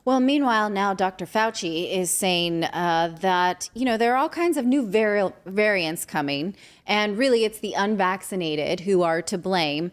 Well, meanwhile, now Dr. Fauci is saying that, there are all kinds of new variants coming, and really it's the unvaccinated who are to blame.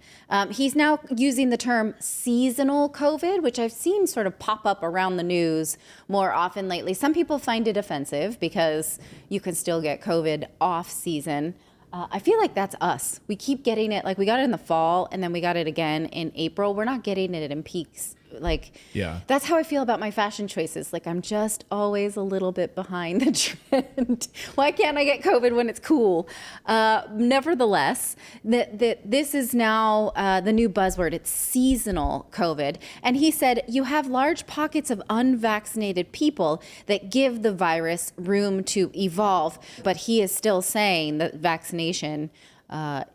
He's now using the term seasonal COVID, which I've seen sort of pop up around the news more often lately. Some people find it offensive because you can still get COVID off season. I feel like that's us. We keep getting it, like we got it in the fall and then we got it again in April. We're not getting it in peaks. That's how I feel about my fashion choices. Like I'm just always a little bit behind the trend. Why can't I get COVID when it's cool? Nevertheless, this is now the new buzzword. It's seasonal COVID. And he said you have large pockets of unvaccinated people that give the virus room to evolve. But he is still saying that vaccination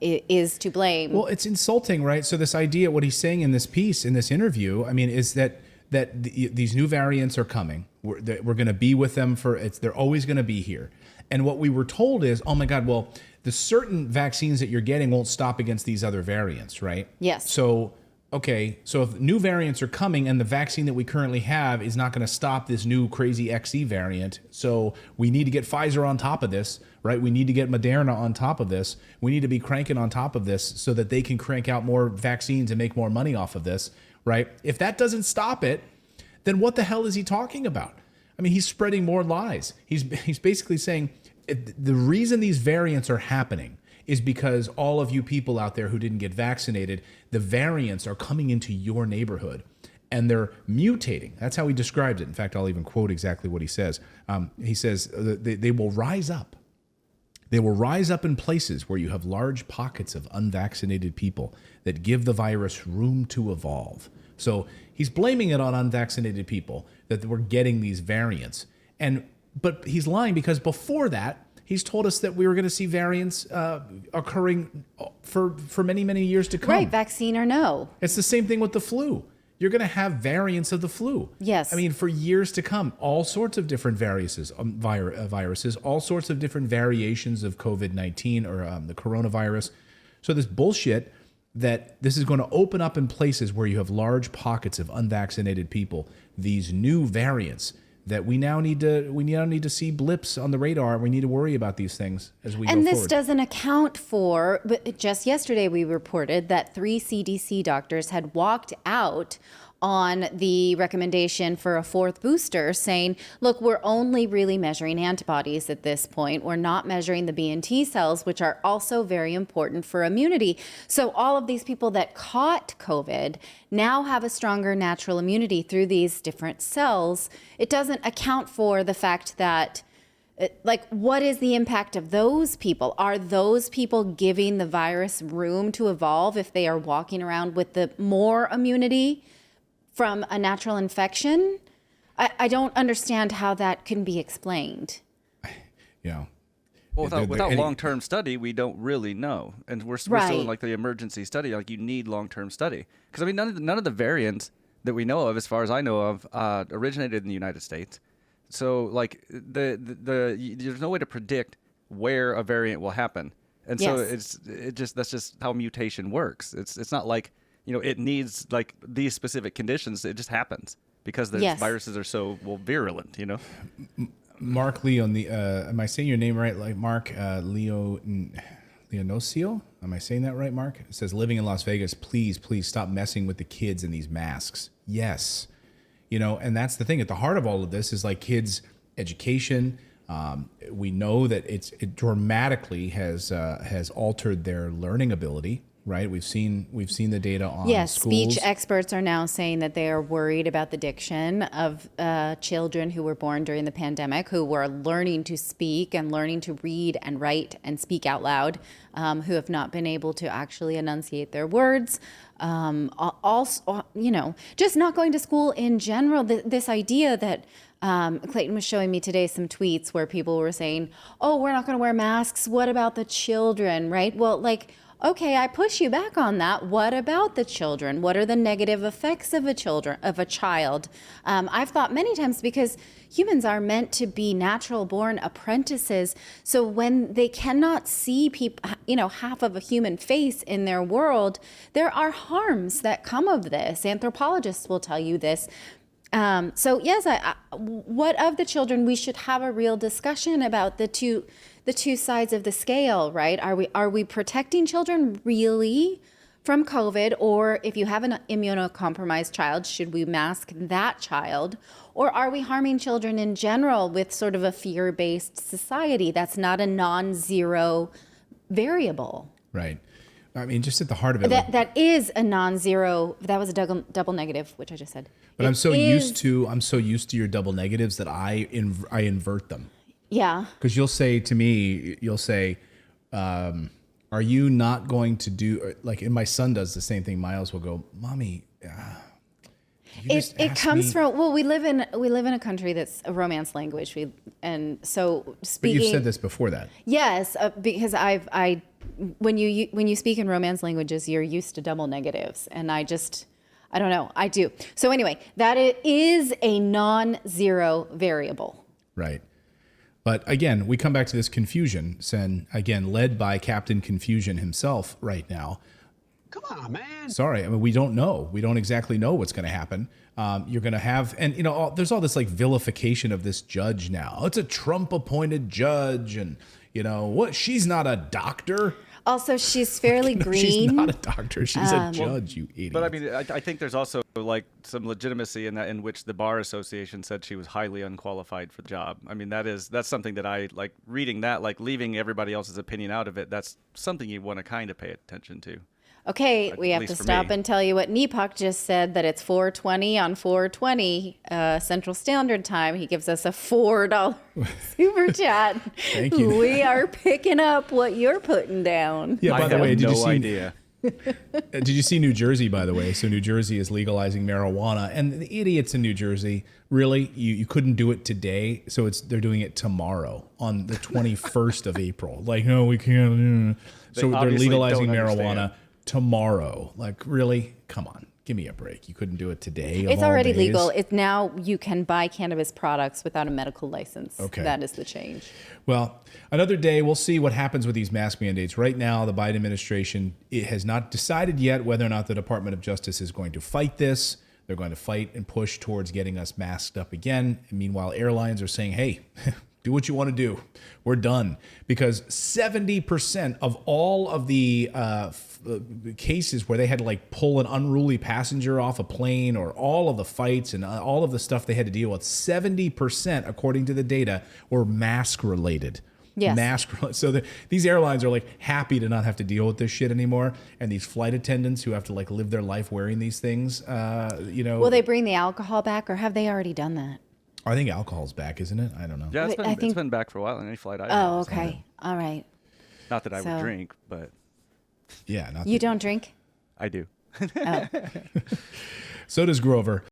is to blame. Well, it's insulting, right? So this idea, what he's saying in this piece, in this interview, I mean, is that these new variants are coming. We're going to be with them they're always going to be here. And what we were told is, oh my God, well, the certain vaccines that you're getting won't stop against these other variants, right? Yes. So if new variants are coming and the vaccine that we currently have is not going to stop this new crazy XE variant, so we need to get Pfizer on top of this, right? We need to get Moderna on top of this. We need to be cranking on top of this so that they can crank out more vaccines and make more money off of this, right? If that doesn't stop it, then what the hell is he talking about? I mean, he's spreading more lies. He's basically saying the reason these variants are happening is because all of you people out there who didn't get vaccinated, the variants are coming into your neighborhood and they're mutating. That's how he describes it. In fact, I'll even quote exactly what he says. He says they will rise up. They will rise up in places where you have large pockets of unvaccinated people that give the virus room to evolve. So he's blaming it on unvaccinated people that we're getting these variants. But he's lying because before that, he's told us that we were going to see variants occurring for many, many years to come. Right, vaccine or no. It's the same thing with the flu. You're going to have variants of the flu. Yes. I mean, for years to come, all sorts of different viruses, all sorts of different variations of COVID-19 or the coronavirus. So this bullshit that this is going to open up in places where you have large pockets of unvaccinated people, these new variants that we now need to see blips on the radar. We need to worry about these things as we go forward. And this doesn't account for, but just yesterday we reported that 3 CDC doctors had walked out on the recommendation for a 4th booster, saying, look, we're only really measuring antibodies at this point. We're not measuring the B and T cells, which are also very important for immunity. So all of these people that caught COVID now have a stronger natural immunity through these different cells. It doesn't account for the fact that, what is the impact of those people? Are those people giving the virus room to evolve if they are walking around with the more immunity from a natural infection? I don't understand how that can be explained. Yeah. Well, without long-term study, we don't really know. And we're still in like the emergency study. Like you need long-term study. Because I mean, none of the variants that we know of, as far as I know of, originated in the United States. So like there's no way to predict where a variant will happen. And so that's just how mutation works. It's not like, it needs like these specific conditions. It just happens because the viruses are so virulent. Mark Leo, am I saying your name right? Like Mark Leonosio? Am I saying that right, Mark? It says, living in Las Vegas, please stop messing with the kids in these masks. Yes, and that's the thing. At the heart of all of this is like kids' education. We know that it dramatically has altered their learning ability. Right, we've seen the data on schools. Speech experts are now saying that they are worried about the diction of children who were born during the pandemic, who were learning to speak and learning to read and write and speak out loud, who have not been able to actually enunciate their words. Also, just not going to school in general. This idea that Clayton was showing me today some tweets where people were saying, "Oh, we're not going to wear masks. What about the children?" Right? Well, okay, I push you back on that. What about the children? What are the negative effects of a child? I've thought many times, because humans are meant to be natural born apprentices. So when they cannot see people, half of a human face in their world, there are harms that come of this. Anthropologists will tell you this. So yes, what of the children? We should have a real discussion about the two sides of the scale, right? Are we protecting children really from COVID, or if you have an immunocompromised child, should we mask that child? Or are we harming children in general with sort of a fear-based society that's not a non-zero variable? Right. I mean, just at the heart of it. That is a non-zero. That was a double negative, which I just said. But I'm so used to your double negatives that I invert them. Yeah. Because you'll say to me, are you not going to do, like, and my son does the same thing. Miles will go, Mommy, it comes from, well, we live in a country that's a Romance language. And so speaking. But you've said this before that. Yes, because when you speak in Romance languages, you're used to double negatives, and I don't know, I do. So anyway, that is a non-zero variable. Right. But again, we come back to this confusion, again, led by Captain Confusion himself right now. Come on, man. Sorry, I mean, we don't know. We don't exactly know what's going to happen. You're going to have, and there's all this like vilification of this judge now. It's a Trump-appointed judge, and what? She's not a doctor. Also, she's fairly green. She's not a doctor. She's a judge, you idiot. But I mean, I think there's also like some legitimacy in that, in which the Bar Association said she was highly unqualified for the job. I mean, that's something that I like reading that, like leaving everybody else's opinion out of it. That's something you want to kind of pay attention to. Okay, we have to stop and tell you what Neepak just said, that it's 4:20 on 4:20 Central Standard Time. He gives us a $4 super chat. Thank you. We are picking up what you're putting down. Yeah, by the way, did you see New Jersey, by the way? So New Jersey is legalizing marijuana, and the idiots in New Jersey, really, you couldn't do it today, so they're doing it tomorrow on the 21st of April. Like, no, we can't. So they're legalizing marijuana tomorrow. Like, really? Come on. Give me a break. You couldn't do it today. It's already legal. It's now you can buy cannabis products without a medical license. Okay. That is the change. Well, another day, we'll see what happens with these mask mandates. Right now, the Biden administration has not decided yet whether or not the Department of Justice is going to fight this. They're going to fight and push towards getting us masked up again. And meanwhile, airlines are saying, hey, do what you want to do. We're done. Because 70% of all of the cases where they had to like pull an unruly passenger off a plane, or all of the fights and all of the stuff they had to deal with, 70%, according to the data, were mask related. Yes. So these airlines are like happy to not have to deal with this shit anymore. And these flight attendants who have to like live their life wearing these things, Will they bring the alcohol back, or have they already done that? I think alcohol's back, isn't it? I don't know. Yeah, it's been back for a while on any flight I Oh, okay. All right. Not that I would drink, but yeah, you don't drink? I do. Oh. So does Grover.